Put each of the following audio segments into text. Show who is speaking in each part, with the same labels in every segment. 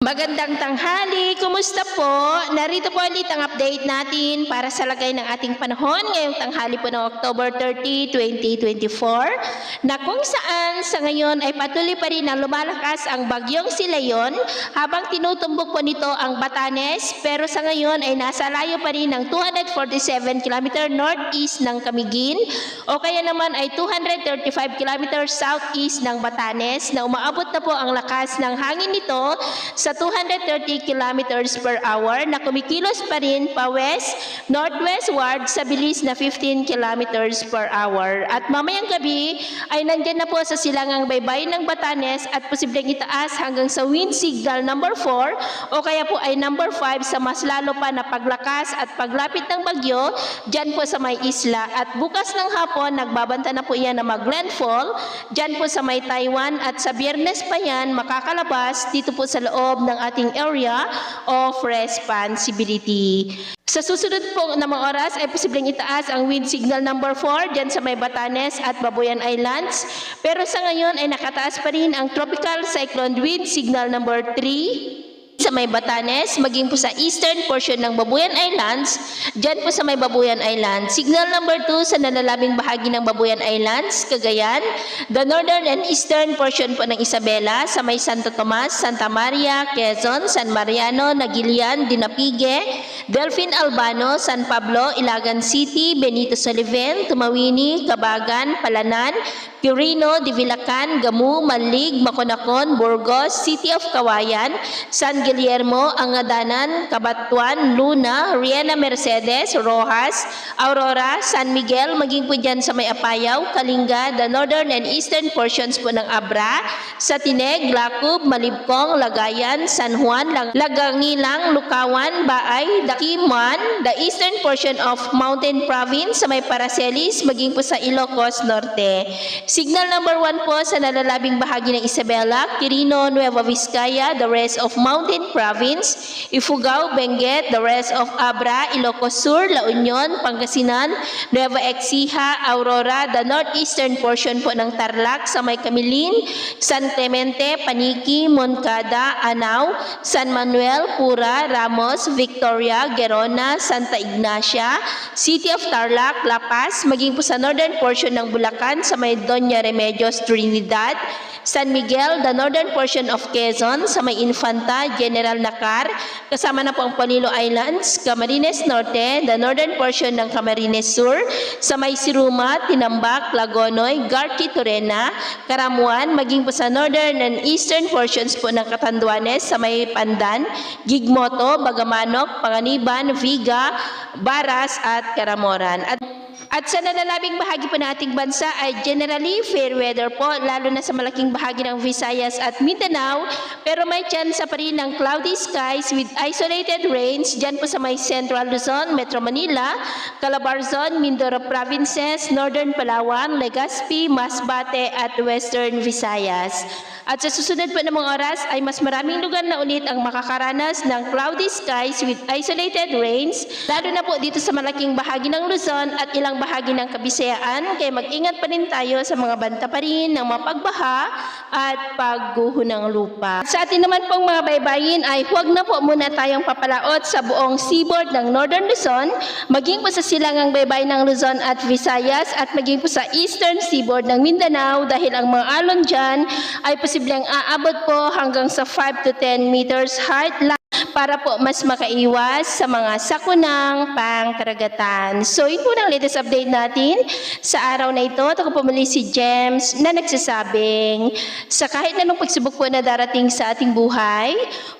Speaker 1: Magandang tanghali, kumusta po? Narito po ulit ang update natin para sa lagay ng ating panahon ngayong tanghali po ng October 30, 2024 na kung saan sa ngayon ay patuloy pa rin ang lumalakas ang bagyong Silayon habang tinutumbok po nito ang Batanes, pero sa ngayon ay nasa layo pa rin ng 247 km northeast ng Camiguin o kaya naman ay 235 km southeast ng Batanes na umaabot na po ang lakas ng hangin nito sa 230 kilometers per hour na kumikilos pa rin pa northwestward sa bilis na 15 kilometers per hour. At mamayang gabi ay nandyan na po sa silangang baybayin ng Batanes at posibleng itaas hanggang sa wind signal number 4 o kaya po ay number 5 sa mas lalo pa na paglakas at paglapit ng bagyo dyan po sa may isla. At bukas ng hapon nagbabanta na po yan na mag-landfall dyan po sa may Taiwan at sa Biyernes pa yan makakalabas dito po sa loob ng ating area of responsibility. Sa susunod po na mga oras ay posibleng itaas ang wind signal number 4 dyan sa may Batanes at Babuyan Islands. Pero sa ngayon ay nakataas pa rin ang tropical cyclone wind signal number 3 sa may Batanes, maging po sa eastern portion ng Babuyan Islands, dyan po sa may Babuyan Islands. Signal number 2 sa nalalabing bahagi ng Babuyan Islands, Cagayan, the northern and eastern portion po ng Isabela, sa may Santo Tomas, Santa Maria, Quezon, San Mariano, Nagilian, Dinapigue, Delfin Albano, San Pablo, Ilagan City, Benito Soliven, Tumawini, Cabagan, Palanan, Quirino, Divilacan, Gamu, Malig, Maconacon, Burgos, City of Kawayan, San Guillermo, Angadanan, Cabatuan, Luna, Riena Mercedes, Rojas, Aurora, San Miguel, maging po dyan sa may Apayao, Kalinga, the northern and eastern portions po ng Abra, sa Tineg, Lacub, Malibcong, Lagayan, San Juan, Lagangilang, Lukawan, Baay, Dakiman, the eastern portion of Mountain Province, sa may Paracelis, maging po sa Ilocos Norte. Signal number 1 po sa nalalabing bahagi ng Isabela, Quirino, Nueva Vizcaya, the rest of Mountain Province, Ifugao, Benguet, the rest of Abra, Ilocos Sur, La Union, Pangasinan, Nueva Ecija, Aurora, the northeastern portion po ng Tarlac, sa may Camilin, San Clemente, Paniqui, Moncada, Anao, San Manuel, Pura, Ramos, Victoria, Gerona, Santa Ignacia, City of Tarlac, La Paz, maging po sa northern portion ng Bulacan, sa may Doña Remedios, Trinidad, San Miguel, the northern portion of Quezon, sa may Infanta, General Nakar, kasama na po ang Polillo Islands, Camarines Norte, the northern portion ng Camarines Sur, sa may Siruma, Tinambak, Lagonoy, Garki, Torena, Karamuan, maging po sa northern and eastern portions po ng Catanduanes, sa may Pandan, Gigmoto, Bagamanok, Panganiban, Viga, Baras at Caramoran. At sa nalalabing bahagi po ng ating bansa ay generally fair weather po, lalo na sa malaking bahagi ng Visayas at Mindanao, pero may chance pa rin ng cloudy skies with isolated rains dyan po sa may Central Luzon, Metro Manila, Calabarzon, Mindoro Provinces, Northern Palawan, Legazpi, Masbate at Western Visayas. At sa susunod po ng mga oras ay mas maraming lugar na ulit ang makakaranas ng cloudy skies with isolated rains, lalo na po dito sa malaking bahagi ng Luzon at ilang bahagi ng Kabisayaan, kaya mag-ingat pa rin tayo sa mga banta pa rin ng mapagbaha at pagguho ng lupa. Sa atin naman pong mga baybayin ay huwag na po muna tayong papalaot sa buong seaboard ng Northern Luzon, maging po sa silangang baybay ng Luzon at Visayas at maging po sa eastern seaboard ng Mindanao dahil ang mga alon dyan ay posibleng aabot po hanggang sa 5 to 10 meters height para po mas makaiwas sa mga sakunang pangkaragatan. So, yun po ang latest update natin sa araw na ito. Ako po muli si James na nagsasabing sa kahit anong pagsubok po na darating sa ating buhay,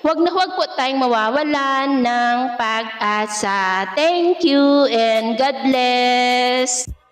Speaker 1: huwag na huwag po tayong mawawalan ng pag-asa. Thank you and God bless!